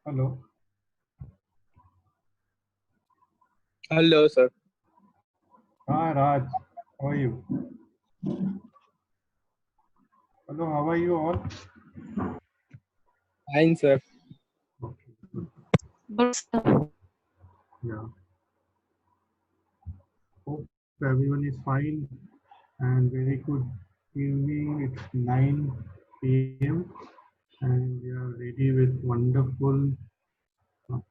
Hello. Hello, sir. Hi, Raj. How are you? Hello, how are you all? Fine, sir. Okay, good. Good, sir. Yeah. Hope everyone is fine and very good evening. It's 9 p.m. and we are ready with wonderful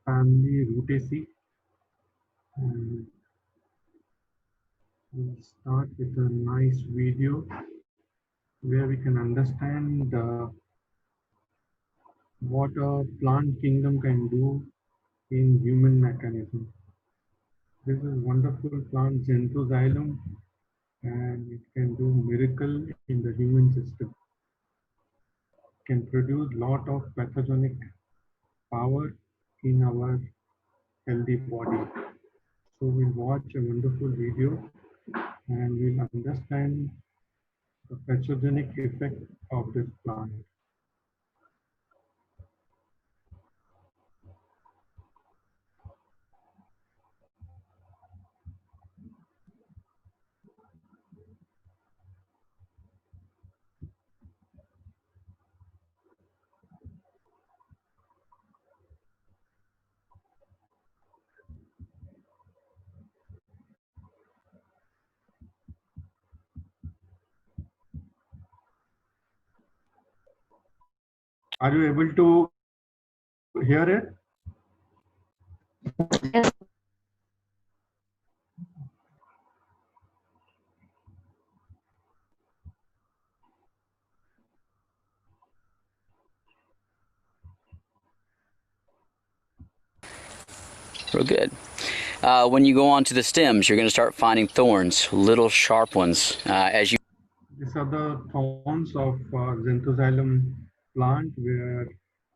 family root AC. And we'll start with a nice video where we can understand what a plant kingdom can do in human mechanism. This is wonderful plant Xanthosylum and it can do miracle in the human system. Can produce lot of pathogenic power in our healthy body. So we'll watch a wonderful video and we'll understand the pathogenic effect of this plant. Are you able to hear it? Yes. Real good. When you go onto the stems, you're going to start finding thorns, little sharp ones. As you These are the thorns of Xanthosylum plant where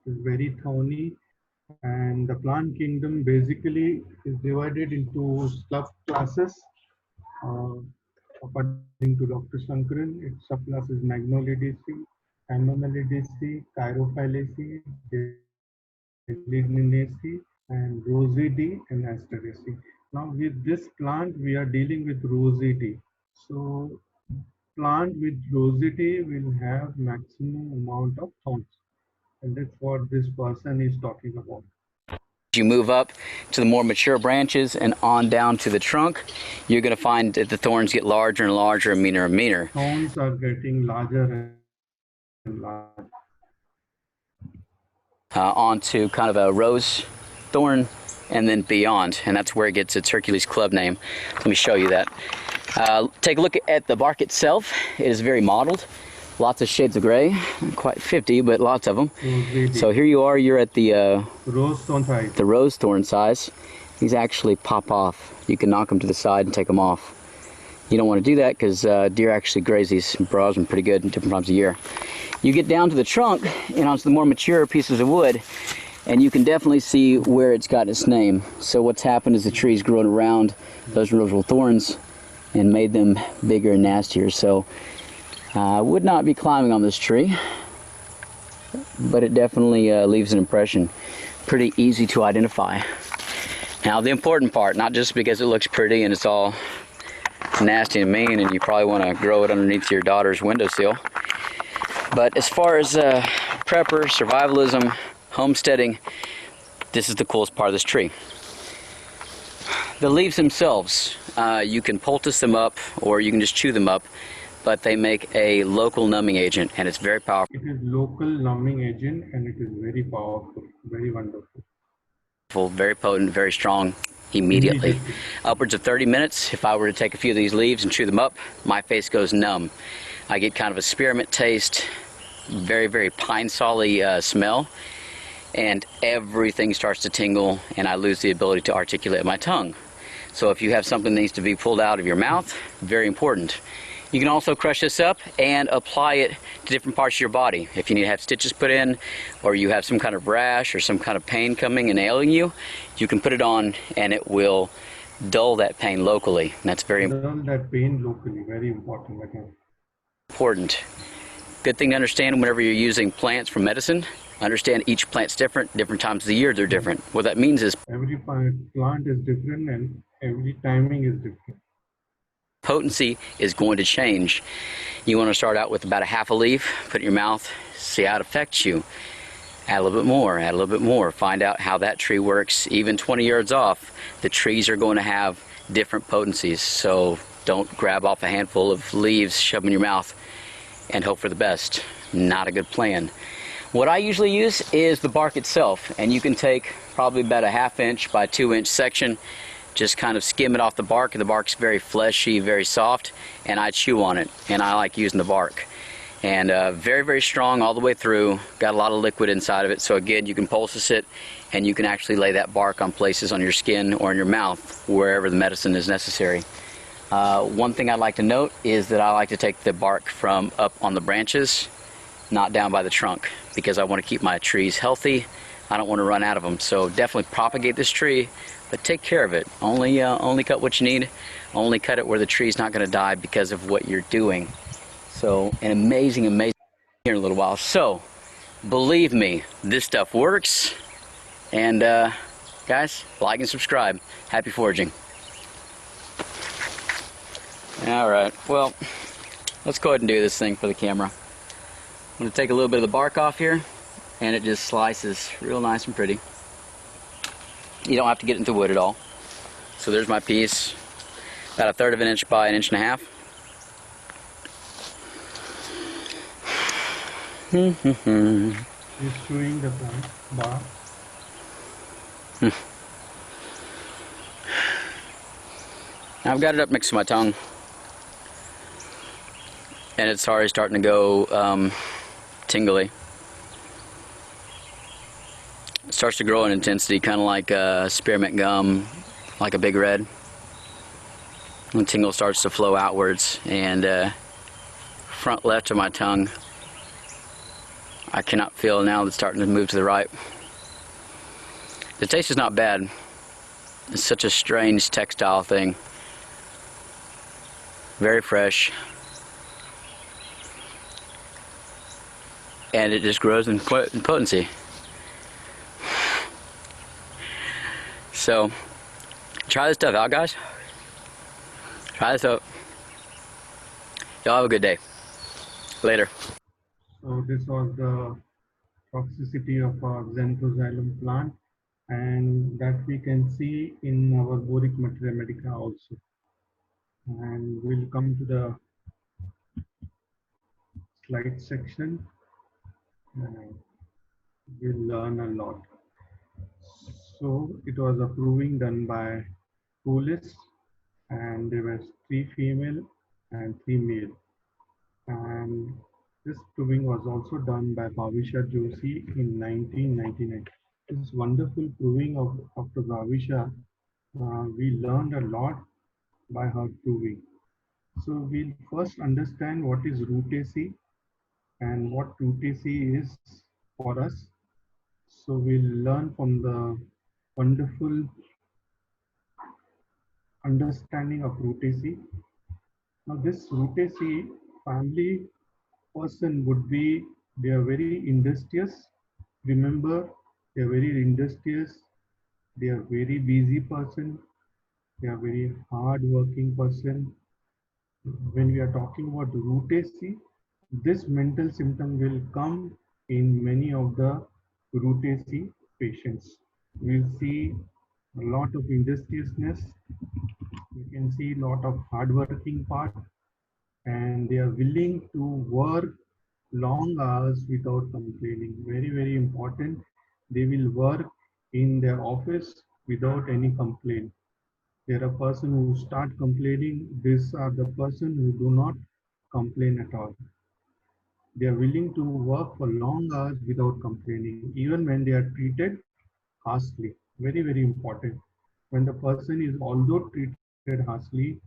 it's very thorny, and the plant kingdom basically is divided into subclasses. Uh, According to Dr. Shankaran, its subclass is Magnolidaceae, Amamelidaceae, Chirophyllaceae, Delignaceae, and Rosidae and Asteraceae. Now with this plant, we are dealing with Rosidae. So plant with Rosidae will have maximum amount of thorns. And that's what this person is talking about. you move up to the more mature branches and on down to the trunk, you're going to find that the thorns get larger and larger and meaner and meaner. Thorns are getting larger and larger. Onto kind of a rose thorn and then beyond, and that's where it gets its Hercules Club name. Let me show you that. Take a look at the bark itself. It is very mottled. Lots of shades of gray, quite 50, but lots of them. So here you are, you're at the rose thorn size. The rose thorn size. These actually pop off. You can knock them to the side and take them off. You don't want to do that because deer actually graze these and browse them pretty good in different times of year. You get down to the trunk and onto the more mature pieces of wood, and you can definitely see where it's got its name. So what's happened is the tree's grown around those rosal thorns and made them bigger and nastier. So I would not be climbing on this tree, but it definitely leaves an impression. Pretty easy to identify. Now the important part, not just because it looks pretty and it's all nasty and mean and you probably want to grow it underneath your daughter's windowsill, but as far as prepper, survivalism, homesteading, this is the coolest part of this tree. The leaves themselves, you can poultice them up or you can just chew them up, but they make a local numbing agent and it's very powerful. It is local numbing agent and it is very powerful, very wonderful. Very potent, very strong immediately. Upwards of 30 minutes, if I were to take a few of these leaves and chew them up, my face goes numb. I get kind of a spearmint taste, very, very pine solly smell, and everything starts to tingle and I lose the ability to articulate my tongue. So if you have something that needs to be pulled out of your mouth, very important. You can also crush this up and apply it to different parts of your body. If you need to have stitches put in, or you have some kind of rash or some kind of pain coming and ailing you, you can put it on and it will dull that pain locally. And that's very dull that pain locally, very important. Important. Good thing to understand whenever you're using plants for medicine. Understand each plant's different times of the year they're different. What that means is every plant is different and every timing is different. Potency is going to change. You want to start out with about a half a leaf, put it in your mouth, see how it affects you. Add a little bit more, add a little bit more. Find out how that tree works. Even 20 yards off, the trees are going to have different potencies. So don't grab off a handful of leaves, shove them in your mouth, and hope for the best. Not a good plan. What I usually use is the bark itself, and you can take probably about a 1/2 inch by 2 inch section. Just kind of skim it off the bark, and the bark's very fleshy, very soft, and I chew on it, and I like using the bark. And very, very strong all the way through, got a lot of liquid inside of it, so again, you can poultice it, and you can actually lay that bark on places on your skin or in your mouth, wherever the medicine is necessary. One thing I'd like to note is that I like to take the bark from up on the branches, not down by the trunk, because I want to keep my trees healthy. I don't want to run out of them, so definitely propagate this tree, but take care of it. Only cut what you need. Only cut it where the tree's not going to die because of what you're doing. So an amazing here in a little while. So believe me, this stuff works. And guys, like and subscribe. Happy foraging. All right, well, let's go ahead and do this thing for the camera. I'm going to take a little bit of the bark off here, and it just slices real nice and pretty. You don't have to get into wood at all. So there's my piece, about 1/3 of an inch by 1.5 inches. He's chewing the bark. I've got it up next to my tongue, and it's already starting to go tingly. It starts to grow in intensity, kind of like spearmint gum, like a big red. The tingle starts to flow outwards, and front left of my tongue, I cannot feel now. It's starting to move to the right. The taste is not bad. It's such a strange textile thing. Very fresh. And it just grows in potency. So, try this stuff out, guys. Try this out. Y'all have a good day. Later. So this was the toxicity of our Xanthosxylum plant. and that we can see in our Boric Materia Medica also. And we'll come to the slide section. And we'll learn a lot. So it was a proving done by Poulis, and there were 3 female and 3 male. And this proving was also done by Bhavisha Joshi in 1999. This wonderful proving of Dr. Bhavisha, we learned a lot by her proving. So we'll first understand what is root AC and what root AC is for us. So we'll learn from the wonderful understanding of root AC. Now this root AC family person would be, they are very industrious. Remember, they are very industrious. They are very busy person. They are very hard working person. When we are talking about root AC, this mental symptom will come in many of the root AC patients. We'll see a lot of industriousness. We can see a lot of hard working part, and they are willing to work long hours without complaining. Very, very important. They will work in their office without any complaint. There are person who start complaining. These are the person who do not complain at all. They are willing to work for long hours without complaining, even when they are treated harshly. Very, very important. When the person is although treated harshly,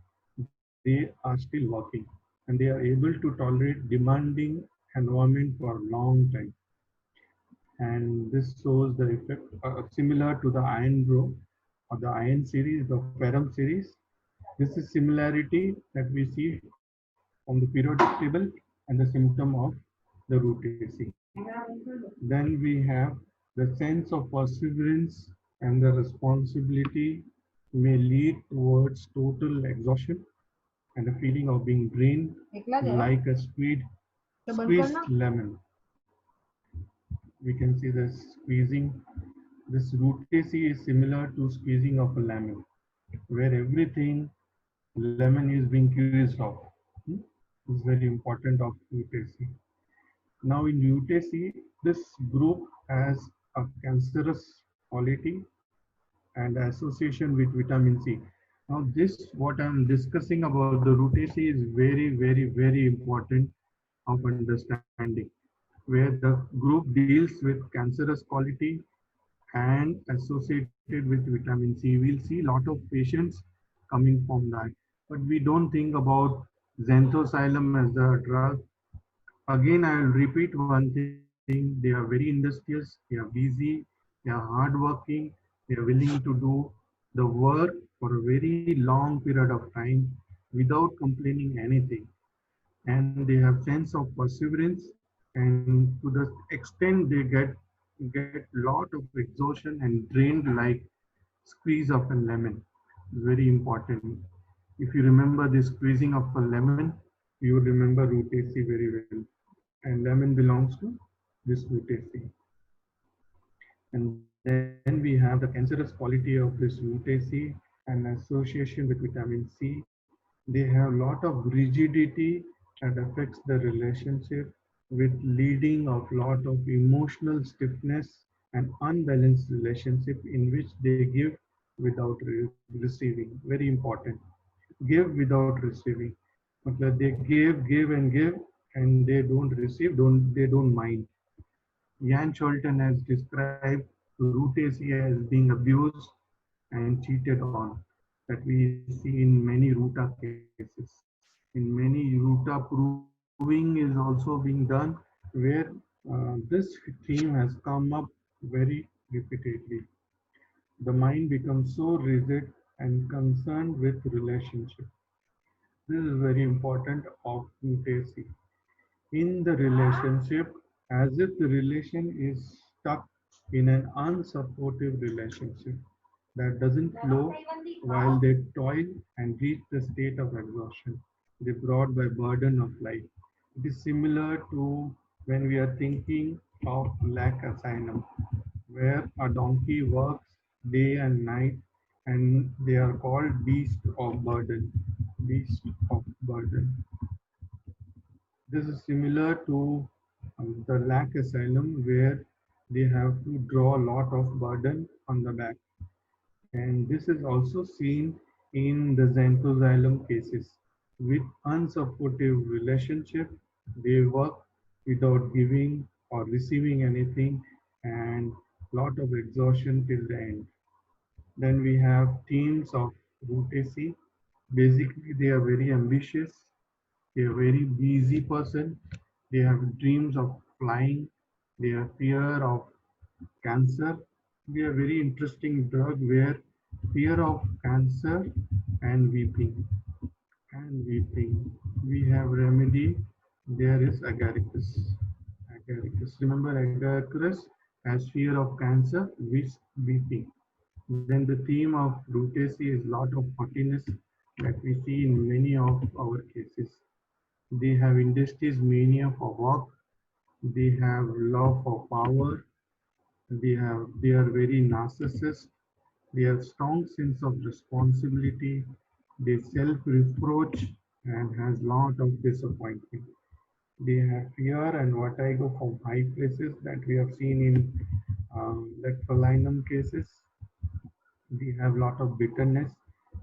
they are still working, and they are able to tolerate demanding environment for a long time. And this shows the effect similar to the iron bro or the iron series, the ferrum series. This is similarity that we see from the periodic table and the symptom of the root AC. Then we have the sense of perseverance and the responsibility may lead towards total exhaustion and a feeling of being drained like a squeezed lemon. We can see the squeezing. This root AC is similar to squeezing of a lemon, where everything lemon is being squeezed off. It's very important of root AC. Now in root AC, this group has a cancerous quality and association with vitamin C. Now this, what I'm discussing about the root AC is very, very, very important of understanding, where the group deals with cancerous quality and associated with vitamin C. We'll see a lot of patients coming from that. But we don't think about xanthosylum as a drug. Again, I will repeat one thing. They are very industrious, they are busy, they are hardworking, they are willing to do the work for a very long period of time without complaining anything. And they have sense of perseverance, and to the extent they get lot of exhaustion and drained like squeeze of a lemon. Very important. If you remember the squeezing of a lemon, you will remember root AC very well. And lemon belongs to this root AC. And then we have the cancerous quality of this root AC and association with vitamin C. They have a lot of rigidity that affects the relationship, with leading of lot of emotional stiffness and unbalanced relationship in which they give without receiving. Very important. Give without receiving. They give and give, and they don't receive, they don't mind. Jan Scholten has described root AC as being abused and cheated on, that we see in many Ruta cases. In many Ruta, proving is also being done, where this theme has come up very repeatedly. The mind becomes so rigid and concerned with relationship. This is very important of root AC. In the relationship, as if the relation is stuck in an unsupportive relationship that doesn't flow while they toil and reach the state of exhaustion they brought by burden of life. It is similar to when we are thinking of lack asylum, where a donkey works day and night, and they are called beast of burden. Beast of burden. This is similar to the lac asylum where they have to draw a lot of burden on the back. And this is also seen in the xanthosylum cases. With unsupportive relationship, they work without giving or receiving anything and lot of exhaustion till the end. Then we have teams of Rutaceae. Basically, they are very ambitious. They are very busy person. They have dreams of flying. They have fear of cancer. We have very interesting drug where fear of cancer and weeping. And weeping. We have remedy. There is agaricus. Agaricus. Remember agaricus has fear of cancer, which weeping. Then the theme of Rutaceae is lot of haughtiness that we see in many of our cases. They have industries mania for work. They have love for power. They are very narcissist. They have strong sense of responsibility. They self-reproach and has lot of disappointment. They have fear and vertigo from high places that we have seen in that Falinum cases. We have lot of bitterness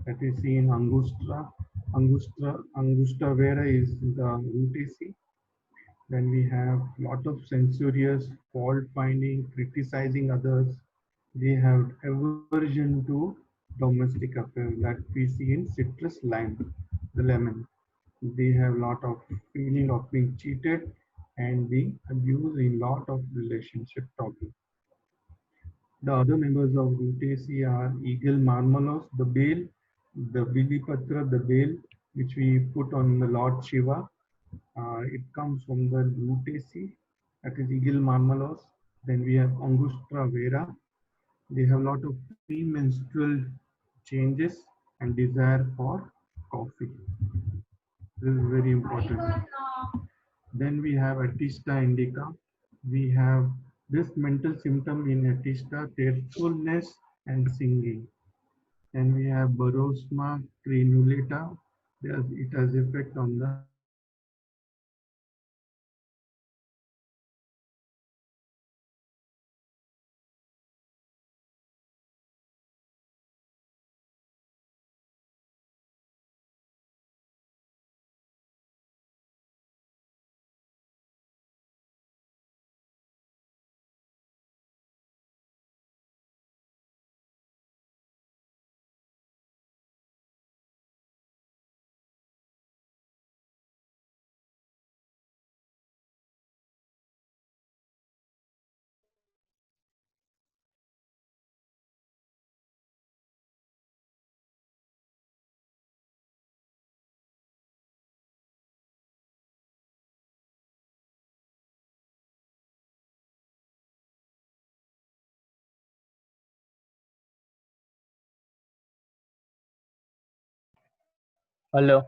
that we see in Angustra. Angusta vera is the Rutaceae. Then we have lot of censorious, fault finding, criticizing others. They have aversion to domestic affairs that we see in citrus lime, the lemon. They have lot of feeling of being cheated and being abused in lot of relationship problems. The other members of Rutaceae are eagle marmalos, the bale, the Bilipatra, the bale, which we put on the Lord Shiva. It comes from the Rutaceae, that is eagle marmalos. Then we have Angustra vera. They have a lot of premenstrual changes and desire for coffee. This is very important. Then we have Atista indica. We have this mental symptom in Atista, tearfulness and singing. And we have Barosma crenulata. It has effect on the Hello.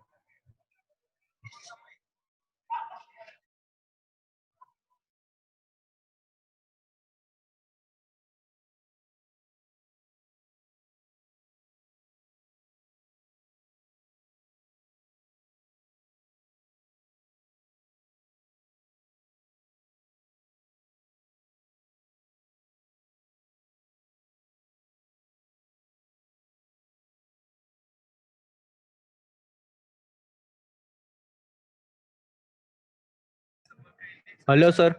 Hello, sir.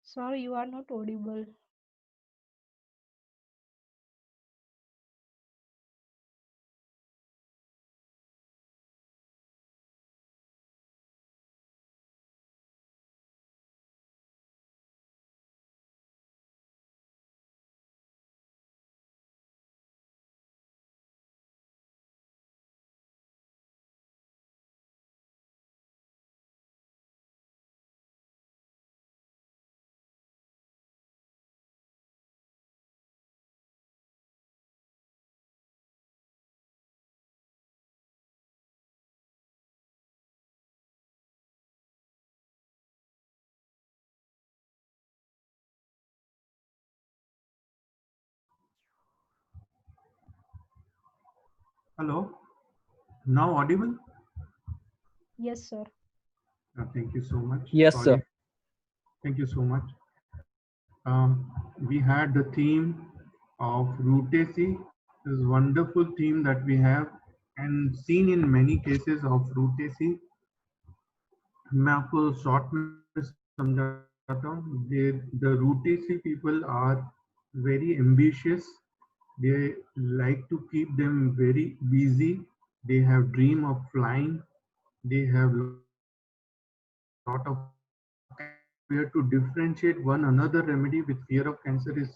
Sorry, you are not audible. Hello, now audible? Yes, sir. Thank you so much. Yes, sir. Sorry. Thank you so much. We had the theme of rutacy, this wonderful theme that we have and seen in many cases of rutacy. मैं आपको short में समझाता हूँ the rutacy people are very ambitious. They like to keep them very busy. They have dream of flying. They have lot of cancer. We have to differentiate one another remedy with fear of cancer is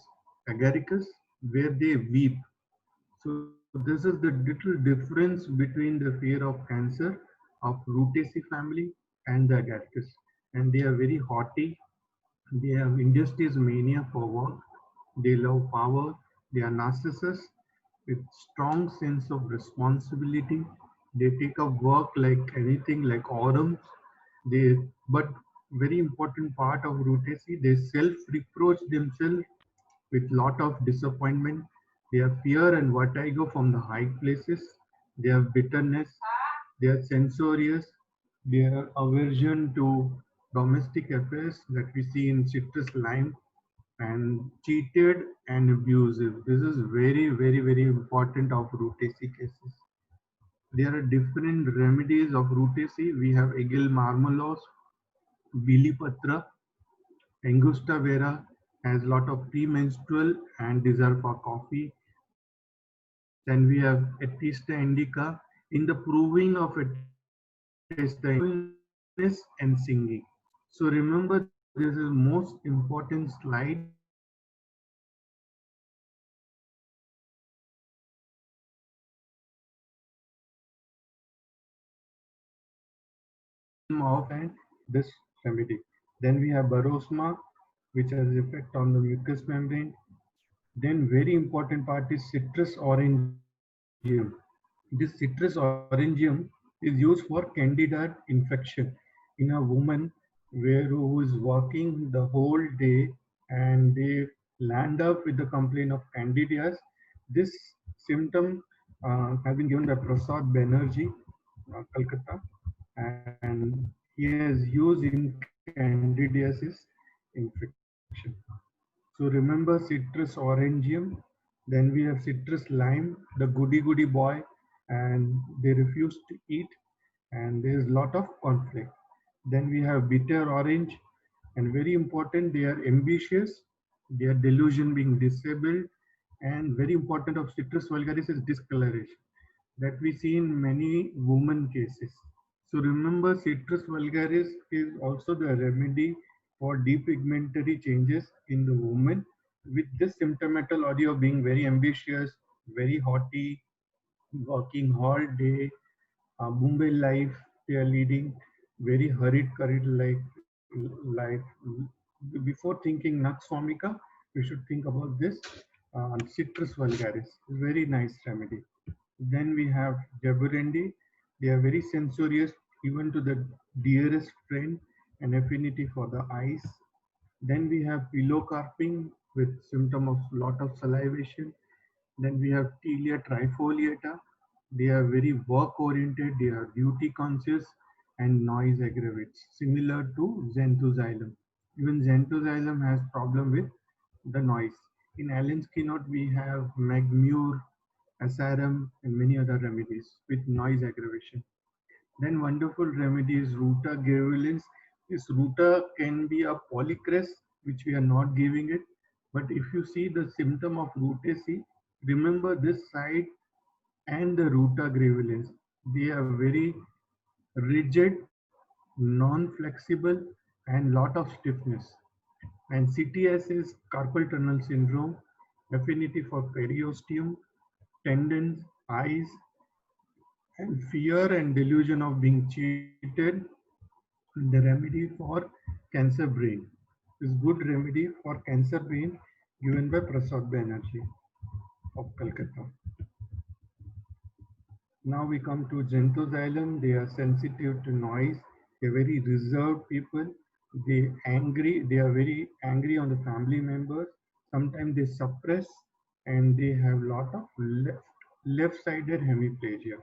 agaricus, where they weep. So this is the little difference between the fear of cancer of Rutaceae family and the agaricus. And they are very haughty. They have injustice mania for work. They love power. They are narcissists with strong sense of responsibility. They take up work like anything, like autumn. They, but very important part of Rutaceae, they self-reproach themselves with lot of disappointment. They have fear and vertigo from the high places. They have bitterness. They are censorious. Their aversion to domestic affairs that we see in citrus lime and cheated and abusive. This is very, very, very important of Rutaceae cases. There are different remedies of Rutaceae. We have Egil marmelos, Bilipatra, Angusta vera has lot of premenstrual and desire for coffee. Then we have Etista indica in the proving of Etista and singing. So remember, this is most important slide of and this remedy. Then we have Barosma, which has effect on the mucous membrane. Then very important part is citrus orangeum. This citrus orangeum is used for candida infection in a woman who is working the whole day and they land up with the complaint of candidias. This symptom has been given by Prasad Banerjee, Calcutta, and he has used in candidiasis infection. So remember citrus orangeum, then we have citrus lime, the goody goody boy, and they refuse to eat, and there is lot of conflict. Then we have bitter orange, and very important, they are ambitious, their delusion being disabled, and very important of citrus vulgaris is discoloration that we see in many women cases. So remember, citrus vulgaris is also the remedy for depigmentary changes in the woman with this symptomatology of being very ambitious, very haughty, working all day, Mumbai life they are leading, very hurried life. Before thinking Nux vomica, we should think about this citrus vulgaris. Very nice remedy. Then we have Jaburendi. They are very censorious, even to the dearest friend, an affinity for the eyes. Then we have pilocarping with symptom of lot of salivation. Then we have Tilia trifoliata. They are very work oriented, they are duty conscious and noise aggravates, similar to Xanthoxylum. Even Xanthoxylum has problem with the noise. In Allen's keynote, we have Magmure, Asarum, and many other remedies with noise aggravation. Then wonderful remedy is Ruta graveolens. This Ruta can be a polycrest, which we are not giving it. But if you see the symptom of rutaceae, remember this side and the Ruta graveolens. They are very rigid, non-flexible, and lot of stiffness. And CTS is carpal tunnel syndrome, affinity for periosteum, tendons, eyes, and fear and delusion of being cheated. The remedy for cancer brain is good remedy for cancer brain given by Prasad Banerjee of Calcutta. Now we come to Xanthoxylum. They are sensitive to noise. They're very reserved people. They are very angry on the family members. Sometimes they suppress and they have lot of left. left-sided hemiplegia,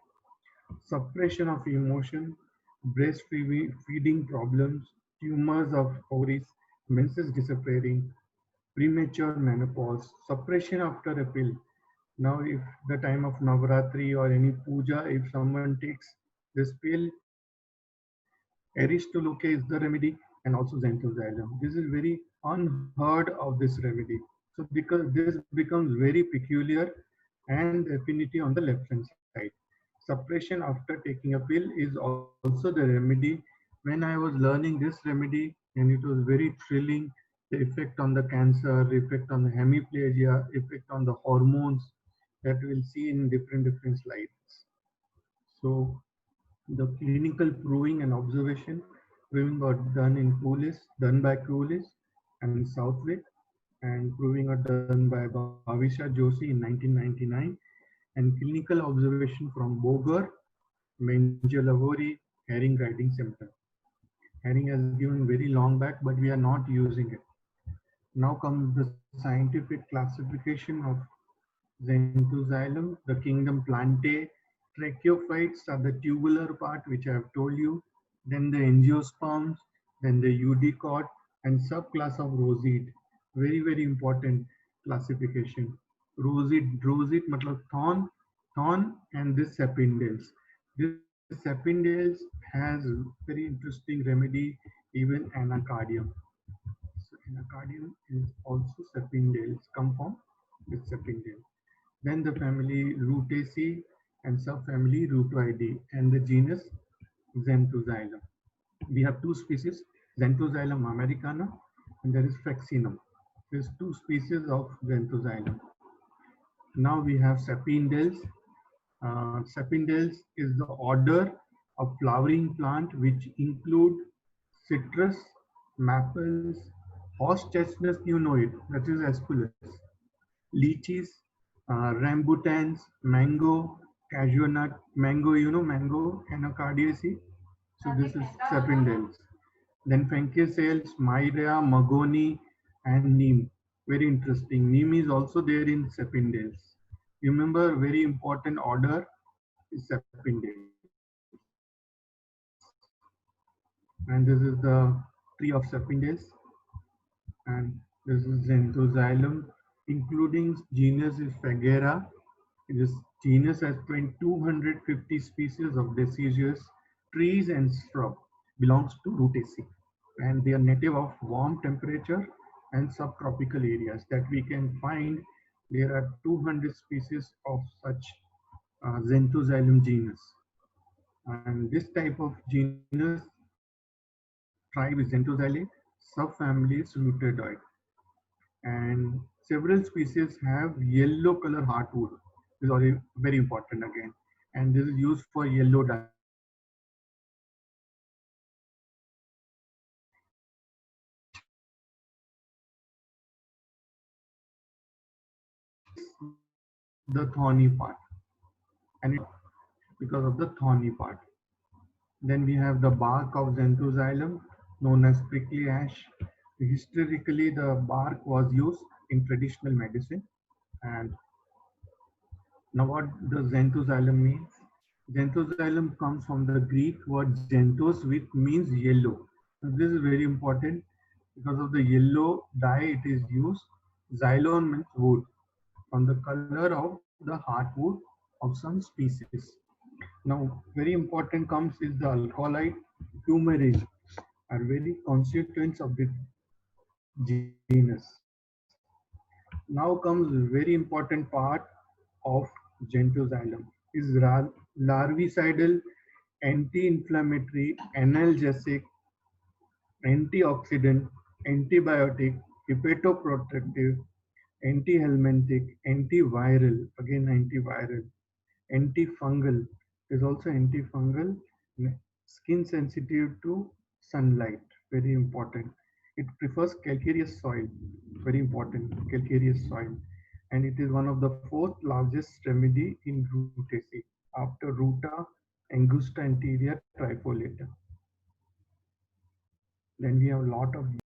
suppression of emotion, breastfeeding problems, tumors of ovaries, menses disappearing, premature menopause, suppression after a pill. Now, if the time of Navaratri or any puja, if someone takes this pill, Aristoloke is the remedy, and also Zentoxylum. This is very unheard of this remedy. So because this becomes very peculiar and affinity on the left hand side. Suppression after taking a pill is also the remedy. When I was learning this remedy, and it was very thrilling, the effect on the cancer, effect on the hemiplegia, effect on the hormones that we'll see in different slides. So the clinical proving and observation proving got done in done by Coolidge and Southwick, and proving are done by Bhavisha Joshi in 1999, and clinical observation from Boger, Mengelavori, herring riding symptom. Herring has given very long back, but we are not using it. Now comes the scientific classification of Zentoxylum, the kingdom Plantae. Tracheophytes are the tubular part, which I have told you. Then the angiosperms, then the eudicot, and subclass of rosette. Very important classification. Rosette matlab thorn, and this sapindales. This sapindales has very interesting remedy, even anacardium. So anacardium is also sapindales, come from this sapindale. Then the family Rutaceae and subfamily Rutoideae and the genus Xanthoxylum. We have two species, Xanthoxylum americana and there is Fraxinum. There's two species of Xanthoxylum. Now we have Sapindales. Sapindales is the order of flowering plant which include citrus, maples, horse chestnuts, you know it, that is Aesculus, lychees, rambutans, mango, cashew nut, mango, you know, mango, anacardiaceae. So this is sapindales. Then Fancaceales, Myria, Magoni, and Neem. Very interesting. Neem is also there in sapindales. Remember, very important order is sapindales. And this is the tree of sapindales. And this is Xanthoxylum, including genus is Fagera. This genus has 250 species of deciduous trees and shrub, belongs to Rutaceae, and they are native of warm temperature and subtropical areas that we can find. There are 200 species of such Xanthoxylum genus, and this type of genus tribe is Xanthoxylae, subfamily is Ruteroideae, and several species have yellow color heartwood. This is already very important again, and this is used for yellow dye. The thorny part, and it because of the thorny part. Then we have the bark of Xanthoxylum, known as prickly ash. Historically, the bark was used in traditional medicine. And now, what does Xanthoxylum mean? Xanthoxylum comes from the Greek word xanthos, which means yellow. Now, this is very important because of the yellow dye it is used. Xylon means wood, on the color of the heartwood of some species. Now, very important comes is the alkaloid turmeric are very constituents of the genus. Now comes a very important part of Xanthoxylum is larvicidal, anti-inflammatory, analgesic, antioxidant, antibiotic, hepatoprotective, anti-helminthic, antiviral, again antiviral, antifungal. Is also antifungal, skin sensitive to sunlight, very important. It prefers calcareous soil, very important, calcareous soil. And it is one of the fourth largest remedy in Rutaceae after Ruta, Angusta anterior, trifoliata. Then we have a lot of